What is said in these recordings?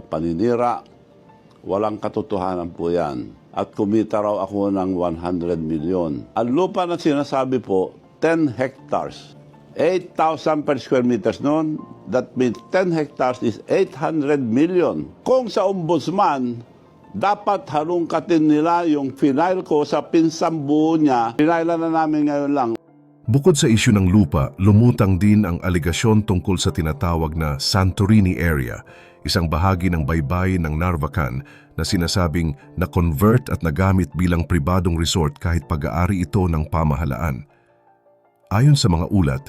paninira. Walang katotohanan po yan. At kumita raw ako ng 100 million. Ang lupa na sinasabi po, 10 hectares. 8,000 per square meters noon. That means 10 hectares is 800 million. Kung sa ombudsman, dapat harungkatin nila yung final ko sa pinsambuo niya. Pinailan na namin ngayon lang. Bukod sa isyu ng lupa, lumutang din ang aligasyon tungkol sa tinatawag na Santorini area, isang bahagi ng baybayin ng Narvacan na sinasabing na-convert at nagamit bilang pribadong resort kahit pag-aari ito ng pamahalaan. Ayon sa mga ulat,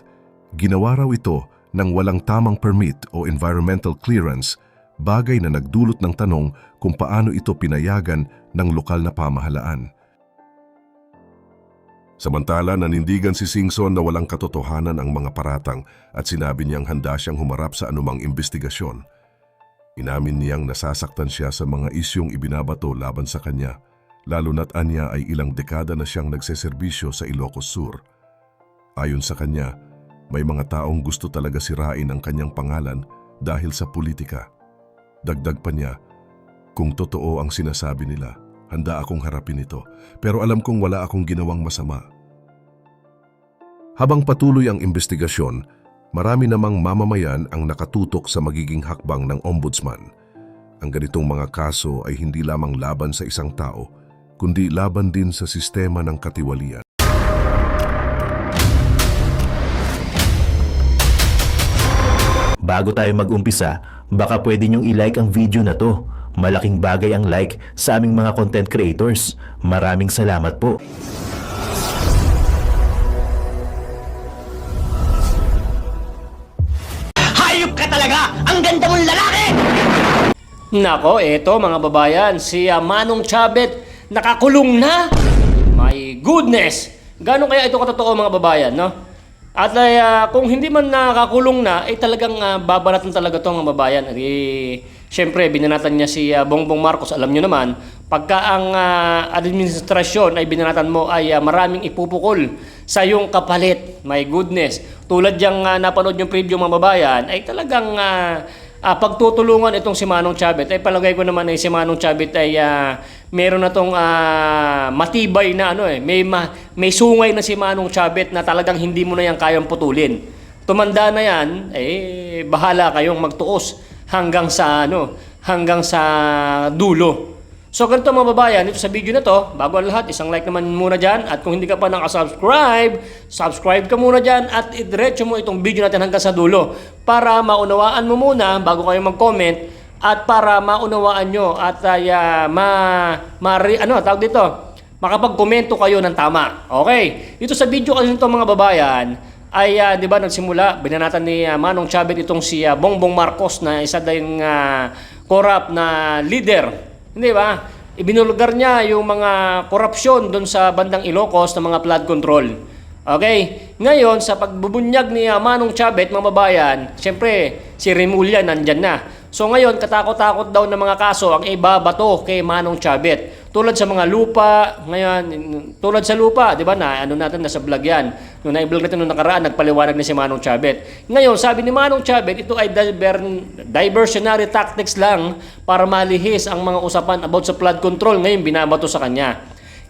ginawa raw ito ng walang tamang permit o environmental clearance, bagay na nagdulot ng tanong kung paano ito pinayagan ng lokal na pamahalaan. Samantala, nanindigan si Singson na walang katotohanan ang mga paratang at sinabi niyang handa siyang humarap sa anumang investigasyon. Inamin niyang nasasaktan siya sa mga isyong ibinabato laban sa kanya, lalo na't anya ay ilang dekada na siyang nagseserbisyo sa Ilocos Sur. Ayon sa kanya, may mga taong gusto talaga sirain ang kanyang pangalan dahil sa politika. Dagdag pa niya, kung totoo ang sinasabi nila, handa akong harapin ito, pero alam kong wala akong ginawang masama. Habang patuloy ang investigasyon, marami namang mamamayan ang nakatutok sa magiging hakbang ng ombudsman. Ang ganitong mga kaso ay hindi lamang laban sa isang tao, kundi laban din sa sistema ng katiwalian. Bago tayo mag-umpisa, baka pwede niyong i-like ang video na to. Malaking bagay ang like sa aming mga content creators. Maraming salamat po. Hayop ka talaga! Ang ganda mong lalaki! Nako, eto mga babayan, si Manong Chabet nakakulong na! My goodness! Gano'n kaya ito katotoo mga babayan, no? At kung hindi man nakakulong na, ay talagang babanatan talaga ito mga babayan. Siyempre, binanatan niya si Bongbong Marcos. Alam nyo naman, pagka ang administrasyon ay binanatan mo, ay maraming ipupukol sa iyong kapalit. My goodness. Tulad yung napanood yung preview mga babayan, ay talagang pagtutulungan itong si Manong Chabet. Ay palagay ko naman ay si Manong Chabet ay meron na itong matibay na may sungay na si Manong Chabet na talagang hindi mo na yan kayang putulin. Tumanda na yan, bahala kayong magtuos hanggang sa dulo. So ganito mga babayan, dito sa video na to, bago ang lahat, isang like naman muna dyan. At kung hindi ka pa nakasubscribe, subscribe ka muna dyan at idiretso mo itong video natin hanggang sa dulo para maunawaan mo muna bago kayo mag-comment at para maunawaan nyo at makapag-komento kayo ng tama. Okay, dito sa video kasi nito mga babayan, ay di ba nagsimula, binanatan ni Manong Chabet itong si Bongbong Marcos na isa ding corrupt na leader. Hindi ba? Ibinulgar niya yung mga korupsyon doon sa bandang Ilocos ng mga flood control. Okay? Ngayon, sa pagbubunyag ni Manong Chabet, mga babayan, siyempre, si Remulla nandyan na. So ngayon, katakot-takot daw ng mga kaso ang ibabato kay Manong Chabet. Tulad sa mga lupa, ngayon, tulad sa lupa, di ba na, nasa vlog yan. Nung na-vlog natin nung nakaraan, nagpaliwanag na si Manong Chabet. Ngayon, sabi ni Manong Chabet, ito ay diversionary tactics lang para malihis ang mga usapan about sa flood control. Ngayon, binabato sa kanya.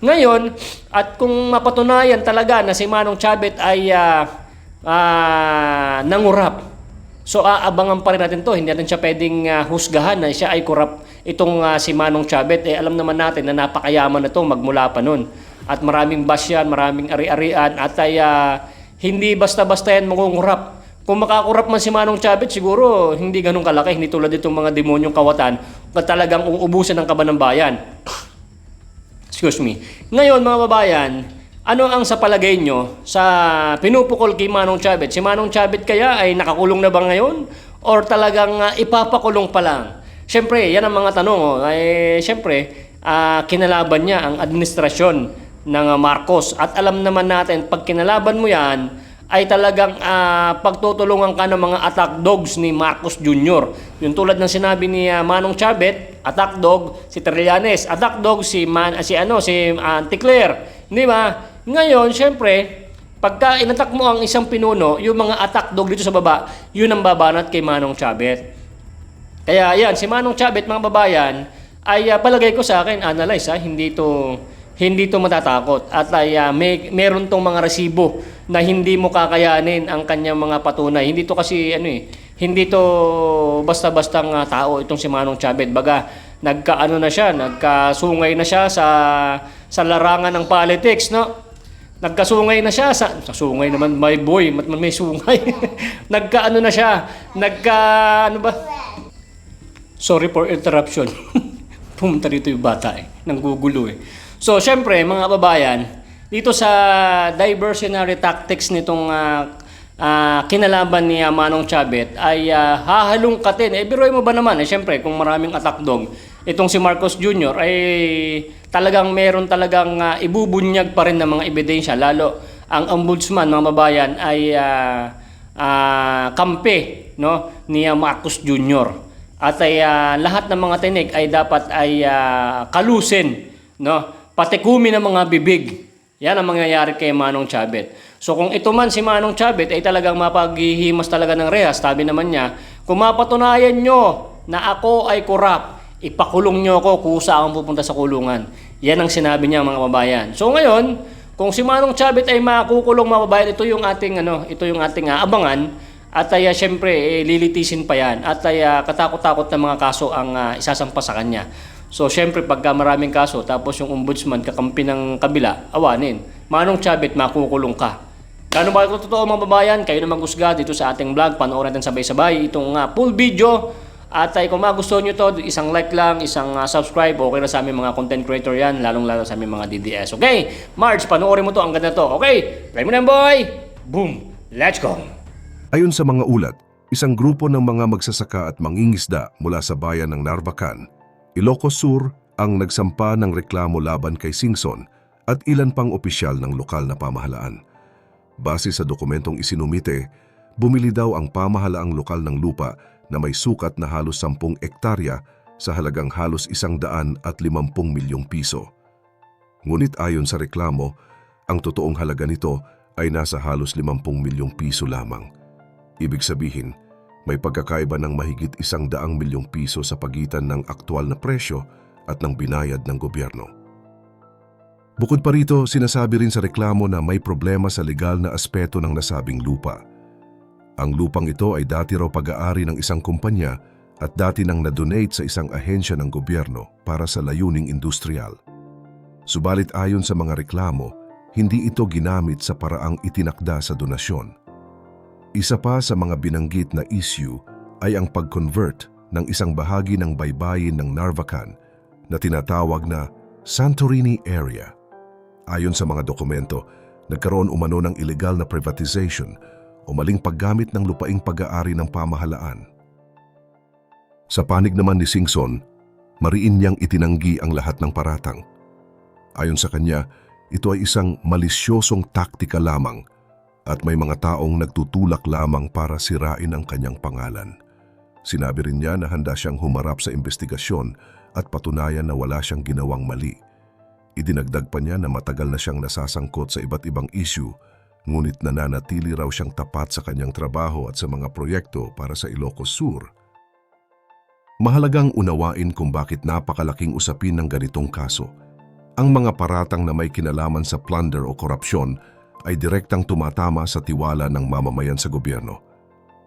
Ngayon, at kung mapatunayan talaga na si Manong Chabet ay nangurap, so aabangan pa rin natin to. Hindi natin siya pwedeng husgahan na siya ay corrupt. Itong si Manong Chabet, alam naman natin na napakayaman na ito magmula pa nun. At maraming basyan, maraming ari-arian at ay hindi basta-basta yan mangungurap. Kung makakurap man si Manong Chabet, siguro hindi ganun kalaki. Hindi tulad itong mga demonyong kawatan na talagang uubusan ng kaban ng bayan. Excuse me. Ngayon mga babayan, ano ang sa palagay nyo sa pinupukol kay Manong Chabet? Si Manong Chabet kaya ay nakakulong na ba ngayon? Or talagang ipapakulong pa lang? Siyempre, yan ang mga tanong. Siyempre, kinalaban niya ang administrasyon ng Marcos. At alam naman natin, pag kinalaban mo yan, ay talagang pagtutulungan ka ng mga attack dogs ni Marcos Jr. Yung tulad ng sinabi ni Manong Chabet, attack dog si Trillanes, attack dog si Auntie Claire. Di ba? Ngayon, siyempre, pagka inattack mo ang isang pinuno, yung mga attack dog dito sa baba, yun ang babanat kay Manong Chabet. Kaya yan, si Manong Chavez, mga babayan, ay palagay ko sa akin, analyze hindi to matatakot. At ay meron tong mga resibo na hindi mo kakayanin ang kanyang mga patunay. Hindi to kasi hindi to basta-bastang tao itong si Manong Chavez. Baga, nagkasungay na siya sa larangan ng politics, no? Nagkasungay na siya sa sungay naman, my boy, may sungay. Sorry for interruption. Pumunta dito yung bata nanggugulo So, syempre, mga kababayan, dito sa diversionary tactics nitong kinalaban ni Manong Chavez ay hahalungkatin. Biruin mo ba naman? Syempre, kung maraming attack dog, itong si Marcos Jr. ay meron talagang ibubunyag pa rin ng mga ebidensya. Lalo, ang ombudsman, mga babayan, ay kampe, no, ni Marcos Jr. At ay lahat ng mga tinig ay dapat ay kalusin, no? Patikumi ng mga bibig. Yan ang mangyayari kay Manong Chavez. So kung ito man si Manong Chavez ay talagang mapaghihimas talaga ng rehas, sabi naman niya, kung mapatunayan nyo na ako ay korap, ipakulong nyo ako kusa akong pupunta sa kulungan. Yan ang sinabi niya, mga kababayan. So ngayon, kung si Manong Chavez ay makukulong, mga kababayan, ito yung ating abangan. At syempre, lilitisin pa yan. At katakot-takot na mga kaso ang isasampa sa kanya. So, syempre, pagka maraming kaso, tapos yung ombudsman kakampi ng kabila, awanin. Manong Chavez, makukulong ka. Gano'n ba ito totoo, mga babayan? Kayo naman husga dito sa ating vlog. Panoorin natin sabay-sabay itong full video. At kung magustuhan nyo to, isang like lang, isang subscribe. Okay na sa aming mga content creator yan, lalong-lalo sa aming mga DDS. Okay? Marge, panoorin mo to. Ang ganda to. Okay? Play mo na, boy! Boom! Let's go! Ayon sa mga ulat, isang grupo ng mga magsasaka at mangingisda mula sa bayan ng Narvacan, Ilocos Sur ang nagsampa ng reklamo laban kay Singson at ilan pang opisyal ng lokal na pamahalaan. Base sa dokumentong isinumite, bumili daw ang pamahalaang lokal ng lupa na may sukat na halos 10 ektarya sa halagang halos 150 milyong piso. Ngunit ayon sa reklamo, ang totoong halaga nito ay nasa halos 50 milyong piso lamang. Ibig sabihin, may pagkakaiba ng mahigit 100 milyong piso sa pagitan ng aktual na presyo at ng binayad ng gobyerno. Bukod pa rito, sinasabi rin sa reklamo na may problema sa legal na aspeto ng nasabing lupa. Ang lupang ito ay dati raw pag-aari ng isang kumpanya at dati nang na-donate sa isang ahensya ng gobyerno para sa layuning industrial. Subalit ayon sa mga reklamo, hindi ito ginamit sa paraang itinakda sa donasyon. Isa pa sa mga binanggit na issue ay ang pag-convert ng isang bahagi ng baybayin ng Narvacan na tinatawag na Santorini Area. Ayon sa mga dokumento, nagkaroon umano ng illegal na privatization o maling paggamit ng lupaing pag-aari ng pamahalaan. Sa panig naman ni Singson, mariin niyang itinanggi ang lahat ng paratang. Ayon sa kanya, ito ay isang malisyosong taktika lamang at may mga taong nagtutulak lamang para sirain ang kanyang pangalan. Sinabi rin niya na handa siyang humarap sa investigasyon at patunayan na wala siyang ginawang mali. Idinagdag pa niya na matagal na siyang nasasangkot sa iba't ibang issue, ngunit nananatili raw siyang tapat sa kanyang trabaho at sa mga proyekto para sa Ilocos Sur. Mahalagang unawain kung bakit napakalaking usapin ng ganitong kaso. Ang mga paratang na may kinalaman sa plunder o korupsyon ay direktang tumatama sa tiwala ng mamamayan sa gobyerno.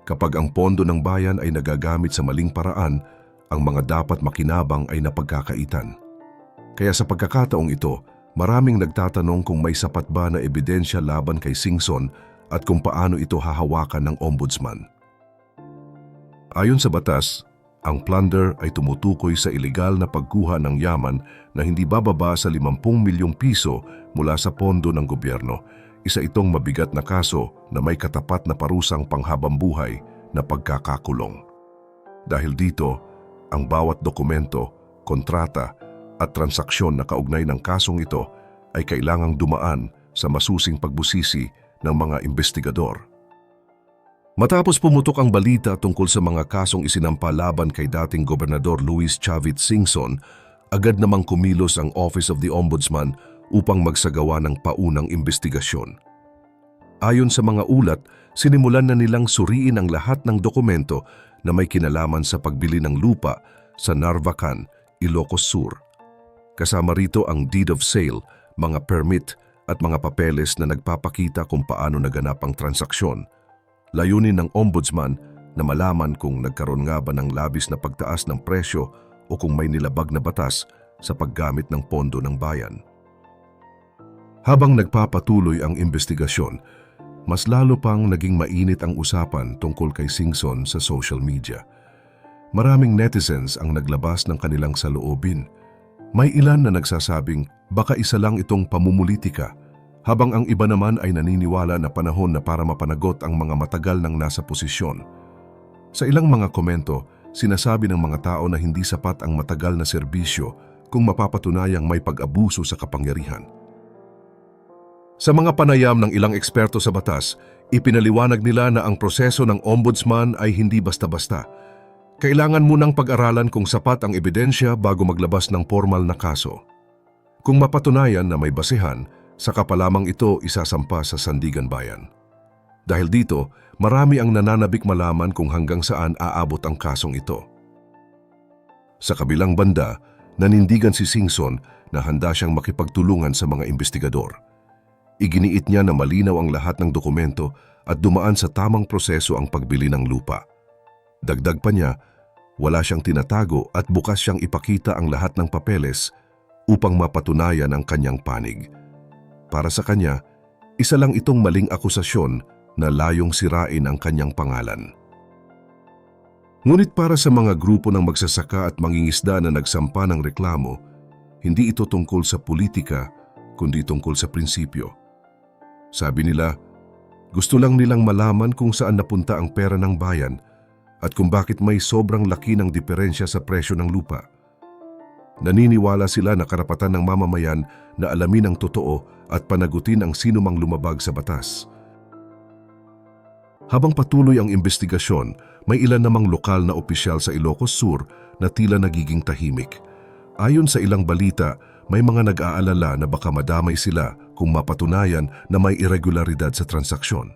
Kapag ang pondo ng bayan ay nagagamit sa maling paraan, ang mga dapat makinabang ay napagkakaitan. Kaya sa pagkakataong ito, maraming nagtatanong kung may sapat ba na ebidensya laban kay Singson at kung paano ito hahawakan ng ombudsman. Ayon sa batas, ang plunder ay tumutukoy sa ilegal na pagkuha ng yaman na hindi bababa sa 50 milyong piso mula sa pondo ng gobyerno. Isa itong mabigat na kaso na may katapat na parusang panghabambuhay na pagkakakulong. Dahil dito, ang bawat dokumento, kontrata at transaksyon na kaugnay ng kasong ito ay kailangang dumaan sa masusing pagbusisi ng mga investigador. Matapos pumutok ang balita tungkol sa mga kasong isinampa laban kay dating Gobernador Luis Chavez Singson, agad namang kumilos ang Office of the Ombudsman upang magsagawa ng paunang investigasyon. Ayon sa mga ulat, sinimulan na nilang suriin ang lahat ng dokumento na may kinalaman sa pagbili ng lupa sa Narvacan, Ilocos Sur. Kasama rito ang deed of sale, mga permit at mga papeles na nagpapakita kung paano naganap ang transaksyon. Layunin ng ombudsman na malaman kung nagkaroon nga ba ng labis na pagtaas ng presyo o kung may nilabag na batas sa paggamit ng pondo ng bayan. Habang nagpapatuloy ang investigasyon, mas lalo pang naging mainit ang usapan tungkol kay Singson sa social media. Maraming netizens ang naglabas ng kanilang saloobin. May ilan na nagsasabing baka isa lang itong pamumulitika, habang ang iba naman ay naniniwala na panahon na para mapanagot ang mga matagal nang nasa posisyon. Sa ilang mga komento, sinasabi ng mga tao na hindi sapat ang matagal na serbisyo kung mapapatunayang may pag-abuso sa kapangyarihan. Sa mga panayam ng ilang eksperto sa batas, ipinaliwanag nila na ang proseso ng ombudsman ay hindi basta-basta. Kailangan munang pag-aralan kung sapat ang ebidensya bago maglabas ng formal na kaso. Kung mapatunayan na may basehan, saka pa lamang ito isasampa sa Sandigan Bayan. Dahil dito, marami ang nananabik malaman kung hanggang saan aabot ang kasong ito. Sa kabilang banda, nanindigan si Singson na handa siyang makipagtulungan sa mga investigador. Iginiit niya na malinaw ang lahat ng dokumento at dumaan sa tamang proseso ang pagbili ng lupa. Dagdag pa niya, wala siyang tinatago at bukas siyang ipakita ang lahat ng papeles upang mapatunayan ang kanyang panig. Para sa kanya, isa lang itong maling akusasyon na layong sirain ang kanyang pangalan. Ngunit para sa mga grupo ng magsasaka at mangingisda na nagsampa ng reklamo, hindi ito tungkol sa politika kundi tungkol sa prinsipyo. Sabi nila, gusto lang nilang malaman kung saan napunta ang pera ng bayan at kung bakit may sobrang laki ng diferensya sa presyo ng lupa. Naniniwala sila na karapatan ng mamamayan na alamin ang totoo at panagutin ang sinumang lumabag sa batas. Habang patuloy ang investigasyon, may ilan namang lokal na opisyal sa Ilocos Sur na tila nagiging tahimik. Ayon sa ilang balita, may mga nag-aalala na baka madamay sila kung mapatunayan na may irregularidad sa transaksyon.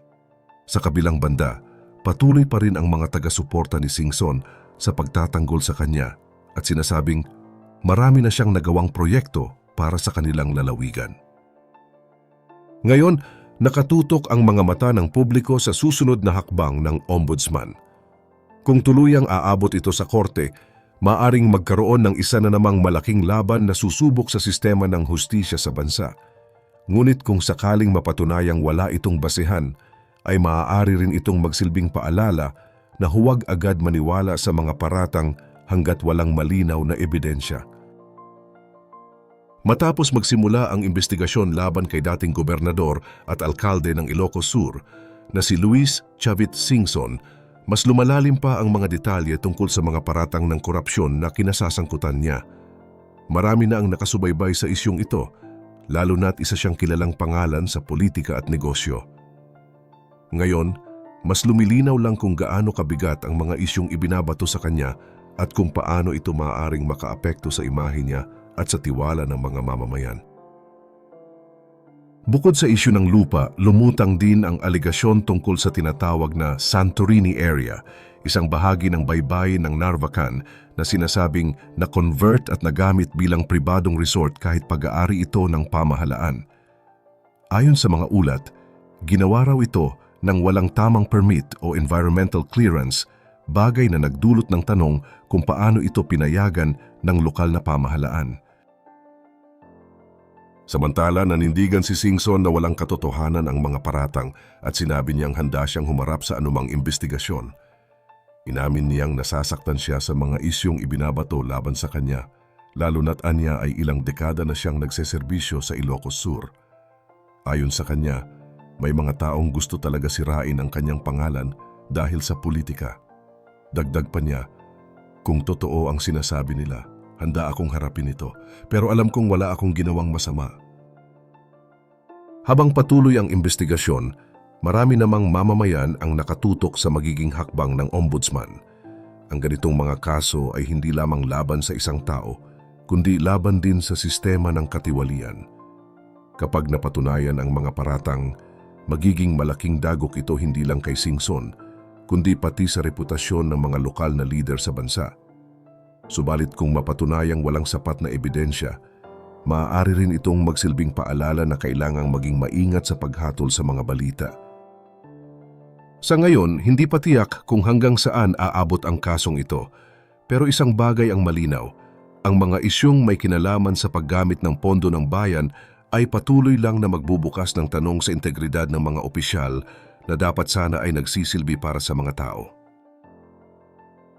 Sa kabilang banda, patuloy pa rin ang mga taga-suporta ni Singson sa pagtatanggol sa kanya at sinasabing marami na siyang nagawang proyekto para sa kanilang lalawigan. Ngayon, nakatutok ang mga mata ng publiko sa susunod na hakbang ng ombudsman. Kung tuluyang aabot ito sa korte, maaring magkaroon ng isa na namang malaking laban na susubok sa sistema ng hustisya sa bansa. Ngunit kung sakaling mapatunayang wala itong basehan, ay maaari rin itong magsilbing paalala na huwag agad maniwala sa mga paratang hanggat walang malinaw na ebidensya. Matapos magsimula ang investigasyon laban kay dating gobernador at alkalde ng Ilocos Sur na si Luis Chavit Singson, mas lumalalim pa ang mga detalye tungkol sa mga paratang ng korupsyon na kinasasangkutan niya. Marami na ang nakasubaybay sa isyong ito, lalo na't isa siyang kilalang pangalan sa politika at negosyo. Ngayon, mas lumilinaw lang kung gaano kabigat ang mga isyong ibinabato sa kanya at kung paano ito maaaring makaapekto sa imahe niya at sa tiwala ng mga mamamayan. Bukod sa isyu ng lupa, lumutang din ang aligasyon tungkol sa tinatawag na Santorini area, isang bahagi ng baybayin ng Narvacan na sinasabing na-convert at nagamit bilang pribadong resort kahit pag-aari ito ng pamahalaan. Ayon sa mga ulat, ginawa raw ito ng walang tamang permit o environmental clearance, bagay na nagdulot ng tanong kung paano ito pinayagan ng lokal na pamahalaan. Samantala, nanindigan si Singson na walang katotohanan ang mga paratang at sinabi niyang handa siyang humarap sa anumang investigasyon. Inamin niyang nasasaktan siya sa mga isyong ibinabato laban sa kanya, lalo na't anya ay ilang dekada na siyang nagseserbisyo sa Ilocos Sur. Ayon sa kanya, may mga taong gusto talaga sirain ang kanyang pangalan dahil sa politika. Dagdag pa niya, kung totoo ang sinasabi nila, handa akong harapin ito, pero alam kong wala akong ginawang masama. Habang patuloy ang investigasyon, marami namang mamamayan ang nakatutok sa magiging hakbang ng ombudsman. Ang ganitong mga kaso ay hindi lamang laban sa isang tao, kundi laban din sa sistema ng katiwalian. Kapag napatunayan ang mga paratang, magiging malaking dagok ito hindi lang kay Singson, kundi pati sa reputasyon ng mga lokal na leader sa bansa. Subalit kung mapatunayang walang sapat na ebidensya, maaari rin itong magsilbing paalala na kailangang maging maingat sa paghatol sa mga balita. Sa ngayon, hindi pa tiyak kung hanggang saan aabot ang kasong ito, pero isang bagay ang malinaw. Ang mga isyong may kinalaman sa paggamit ng pondo ng bayan ay patuloy lang na magbubukas ng tanong sa integridad ng mga opisyal na dapat sana ay nagsisilbi para sa mga tao.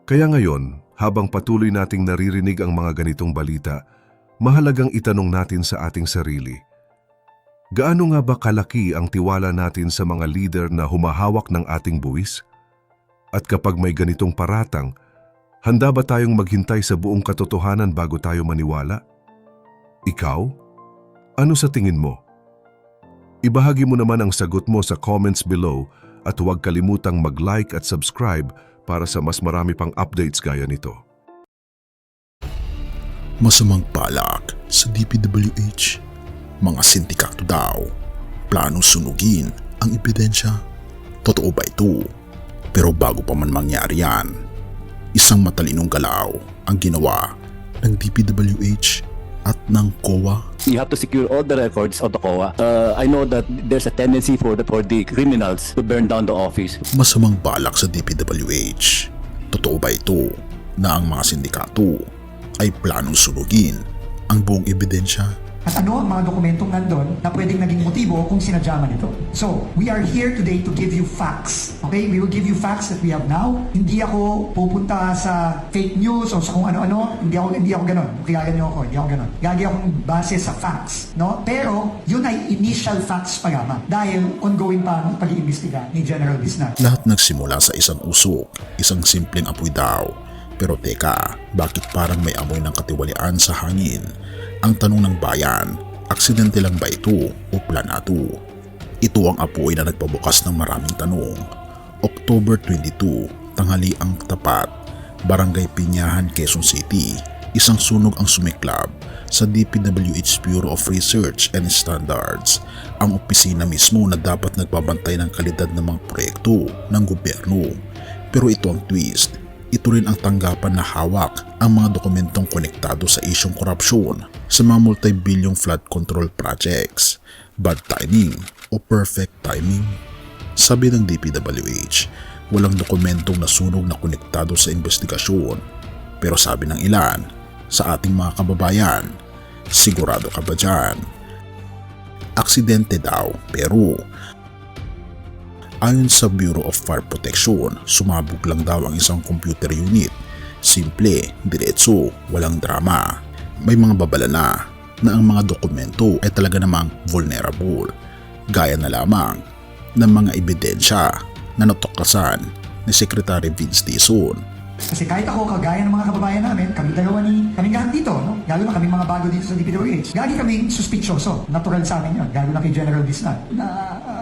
Kaya ngayon, habang patuloy nating naririnig ang mga ganitong balita, mahalagang itanong natin sa ating sarili, gaano nga ba kalaki ang tiwala natin sa mga leader na humahawak ng ating buwis? At kapag may ganitong paratang, handa ba tayong maghintay sa buong katotohanan bago tayo maniwala? Ikaw? Ano sa tingin mo? Ibahagi mo naman ang sagot mo sa comments below at huwag kalimutang mag-like at subscribe para sa mas marami pang updates gaya nito. Masamang balak sa DPWH. Mga sindikato daw, planong sunugin ang ebidensya. Totoo ba ito? Pero bago pa man mangyari yan, isang matalinong galaw ang ginawa ng DPWH at ng COA. You have to secure all the records of the COA. I know that there's a tendency for the criminals to burn down the office. Masamang balak sa DPWH. Totoo ba ito na ang mga sindikato ay planong sunugin ang buong ebidensya? At ano ang mga dokumentong nandun na pwedeng naging motibo kung sinadya man ito. So, we are here today to give you facts. Okay? We will give you facts that we have now. Hindi ako pupunta sa fake news o sa kung ano-ano. Hindi ako ganon. Kaya niyo ako, hindi ako ganon. Gagi akong base sa facts. No? Pero, yun ay initial facts pa lamang. Dahil ongoing pa ang pag-iimbestiga ni General Bisnar. Lahat nagsimula sa isang usok, isang simpleng apoy daw. Pero teka, bakit parang may amoy ng katiwalian sa hangin? Ang tanong ng bayan, aksidente lang ba ito o planado? Ito ang apoy na nagpabukas ng maraming tanong. October 22, tanghali ang tapat, Barangay Pinyahan, Quezon City. Isang sunog ang sumiklab sa DPWH Bureau of Research and Standards, ang opisina mismo na dapat nagbabantay ng kalidad ng mga proyekto ng gobyerno. Pero ito ang twist. Ito rin ang tanggapan na hawak ang mga dokumentong konektado sa isyong korupsyon sa mga multi-billion flood control projects. Bad timing o perfect timing? Sabi ng DPWH, walang dokumentong nasunog na konektado sa investigasyon. Pero sabi ng ilan, sa ating mga kababayan, sigurado ka ba dyan? Aksidente daw, pero ayon sa Bureau of Fire Protection, sumabog lang daw ang isang computer unit. Simple, diretso, walang drama. May mga babala na ang mga dokumento ay talaga namang vulnerable. Gaya na lamang ng mga ebidensya na natuklasan ni Secretary Vince Dizon. Kasi kahit ako, kagaya ng mga kababayan namin, kaming lahat dito, no? Lalo na kaming mga bago dito sa DPWH. Lagi kaming suspicioso. Natural sa amin yun. Lalo na kay General Bisnar na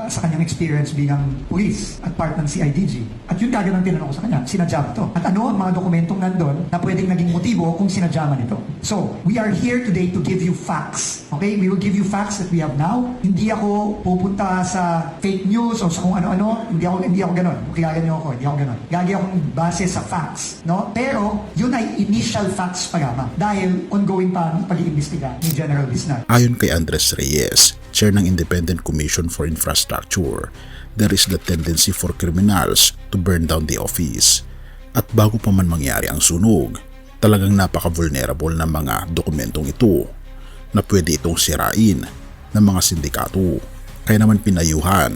sa kanyang experience bilang police at part ng CIDG. At yun kagad ang tinanong ko sa kanya, sinadya ba ito? At ano ang mga dokumentong nandun na pwedeng naging motibo kung sinadya man ito? So, we are here today to give you facts. Okay? We will give you facts that we have now. Hindi ako pupunta sa fake news o sa kung ano-ano. Hindi ako ganon. Kaya niyo ako, hindi ako ganon. Lagi akong base sa facts. No? Pero, yun ay initial facts pa lamang dahil ongoing pa ang pag-iimbestiga ni General Bisnar. Ayon kay Andres Reyes, chair ng Independent Commission for Infrastructure, there is the tendency for criminals to burn down the office. At bago pa man mangyari ang sunog, talagang napaka-vulnerable ng mga dokumentong ito na pwede itong sirain ng mga sindikato. Kaya naman pinayuhan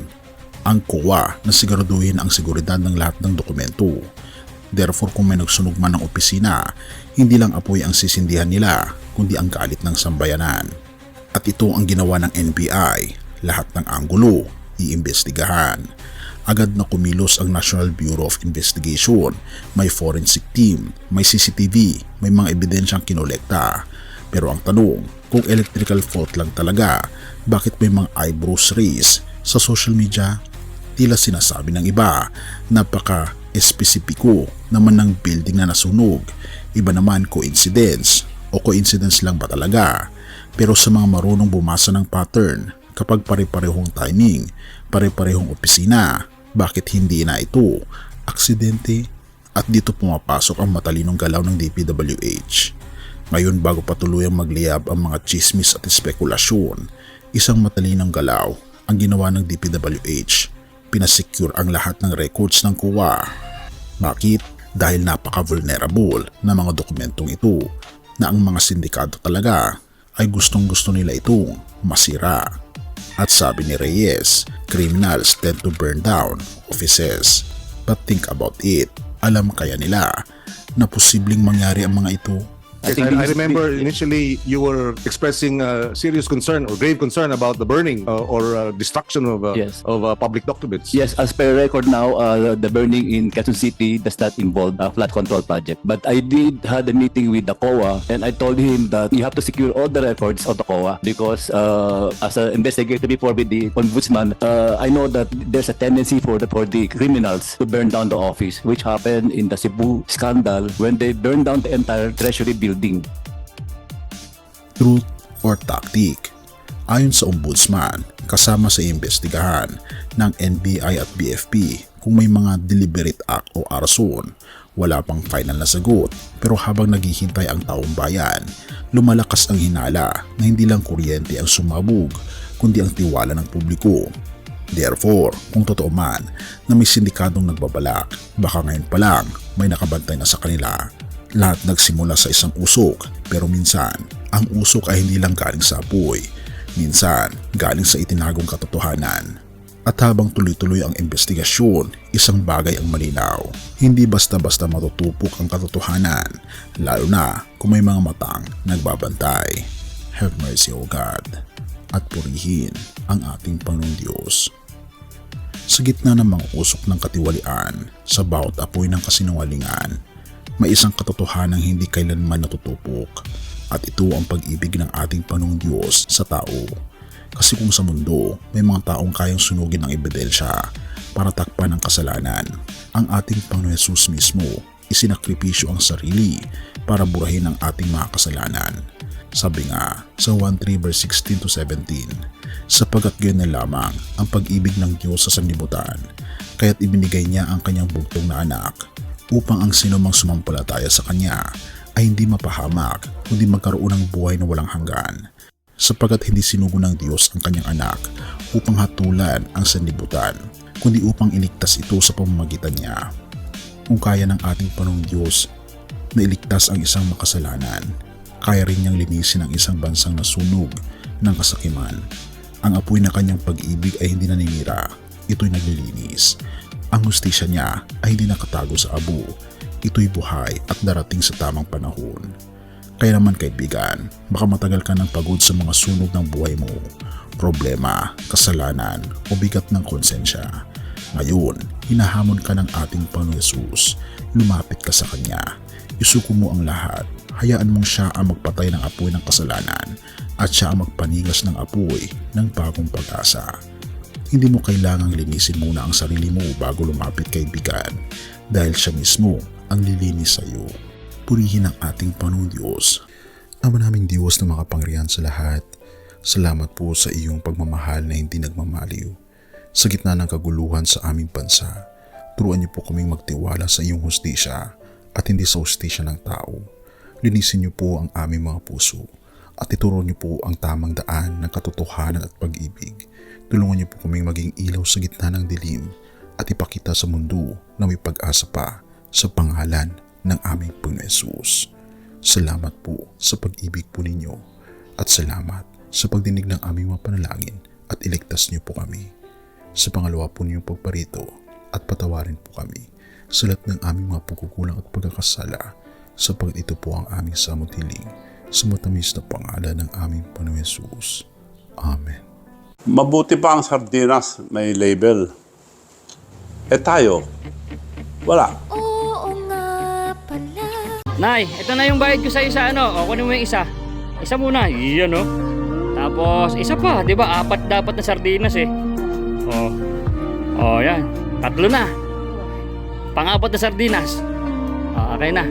ang COA na siguraduhin ang seguridad ng lahat ng dokumento. Therefore, kung may nagsunog man ng opisina, hindi lang apoy ang sisindihan nila, kundi ang galit ng sambayanan. At ito ang ginawa ng NBI, lahat ng anggulo, iimbestigahan. Agad na kumilos ang National Bureau of Investigation, may forensic team, may CCTV, may mga ebidensyang kinolekta. Pero ang tanong, kung electrical fault lang talaga, bakit may mga eyebrows raised sa social media? Tila sinasabi ng iba, napaka-espesipiko naman ng building na nasunog. Iba naman coincidence o coincidence lang ba talaga? Pero sa mga marunong bumasa ng pattern, kapag pare-parehong timing, pare-parehong opisina, bakit hindi na ito aksidente, at dito pumapasok ang matalinong galaw ng DPWH. Ngayon bago pa tuluyang magliyab ang mga chismis at spekulasyon, isang matalinong galaw ang ginawa ng DPWH. Pinasecure ang lahat ng records ng COA. Bakit? Dahil napaka-vulnerable na mga dokumentong ito na ang mga sindikato talaga ay gustong-gusto nila itong masira. At sabi ni Reyes, criminals tend to burn down offices. But think about it, alam kaya nila na posibleng mangyari ang mga ito? Yes, I remember initially you were expressing serious concern or grave concern about the burning or destruction of public documents. Yes, as per record now, the burning in Quezon City does not involve a flood control project. But I did had a meeting with the COA and I told him that you have to secure all the records of the COA because as an investigator before with the ombudsman, I know that there's a tendency for the criminals to burn down the office, which happened in the Cebu scandal when they burned down the entire treasury building. Truth or tactic? Ayon sa ombudsman, kasama sa imbestigahan ng NBI at BFP kung may mga deliberate act o arason. Wala pang final na sagot, pero habang naghihintay ang taong bayan, lumalakas ang hinala na hindi lang kuryente ang sumabog, kundi ang tiwala ng publiko. Therefore, kung totoo man na may sindikadong nagbabalak, baka ngayon pa lang may nakabantay na sa kanila. Lahat nagsimula sa isang usok, pero minsan, ang usok ay hindi lang galing sa apoy. Minsan, galing sa itinagong katotohanan. At habang tuloy-tuloy ang investigasyon, isang bagay ang malinaw. Hindi basta-basta matutupok ang katotohanan, lalo na kung may mga matang nagbabantay. Have mercy, O God, at purihin ang ating Panginoong Diyos. Sa gitna ng mga usok ng katiwalian, sa bawat apoy ng kasinungalingan, may isang katotohanang hindi kailanman natutupok, at ito ang pag-ibig ng ating Panginoong Diyos sa tao. Kasi kung sa mundo may mga taong kayang sunugin ng ebidensya para takpan ang kasalanan, ang ating Panginoon Hesus mismo isinakripisyo ang sarili para burahin ang ating mga kasalanan. Sabi nga sa 1:3 verse 16 to 17, sapagkat gayon na lamang ang pag-ibig ng Diyos sa sanlibutan, kaya't ibinigay niya ang kanyang bugtong na anak, upang ang sinumang sumampalataya sa Kanya ay hindi mapahamak kundi magkaroon ng buhay na walang hanggan. Sapagkat hindi sinugo ng Diyos ang Kanyang anak upang hatulan ang sanlibutan, kundi upang iligtas ito sa pamamagitan niya. Kung kaya ng ating Panginoong Diyos na iligtas ang isang makasalanan, kaya rin niyang linisin ang isang bansang nasunog ng kasakiman. Ang apoy na Kanyang pag-ibig ay hindi naninira, ito'y naglilinis. Ang hustisya niya ay hindi nakatago sa abo. Ito'y buhay at darating sa tamang panahon. Kaya naman kaibigan, baka matagal ka ng pagod sa mga sunog ng buhay mo, problema, kasalanan o bigat ng konsensya. Ngayon, hinahamon ka ng ating Panginoon Hesus. Lumapit ka sa Kanya. Isuko mo ang lahat. Hayaan mong Siya ang magpatay ng apoy ng kasalanan at Siya ang magpanigas ng apoy ng bagong pag-asa. Hindi mo kailangang linisin muna ang sarili mo bago lumapit kaibigan, dahil Siya mismo ang lilinis sa iyo. Purihin ang ating Panginoong Diyos. Ama naming Diyos na makapangyarihan sa lahat, salamat po sa iyong pagmamahal na hindi nagmamaliw. Sa gitna ng kaguluhan sa aming bansa, turuan niyo po kaming magtiwala sa iyong hustisya at hindi sa hustisya ng tao. Linisin niyo po ang aming mga puso at ituro niyo po ang tamang daan ng katotohanan at pag-ibig. Tulungan niyo po kaming maging ilaw sa gitna ng dilim at ipakita sa mundo na may pag-asa pa sa pangalan ng aming Panginoon Hesus. Salamat po sa pag-ibig po ninyo at salamat sa pagdinig ng aming mga panalangin at iligtas niyo po kami. Sa pangalawa po niyong pagparito at patawarin po kami sa lahat ng aming mga pagkukulang at pagkakasala, sapagkat ito po ang aming samutiling sa matamis na pangalan ng aming Panginoon Hesus. Amen. Mabuti pa ang sardinas may label. Eh tayo, wala. Oo nga pala. Nay, ito na yung bayad ko sa isa, ano? O, kunin mo yung isa. Isa muna, iyan, no? Tapos, isa pa, di ba? 4 dapat na sardinas, eh. Yan. 3 na. Pang-4 na sardinas. Okay na.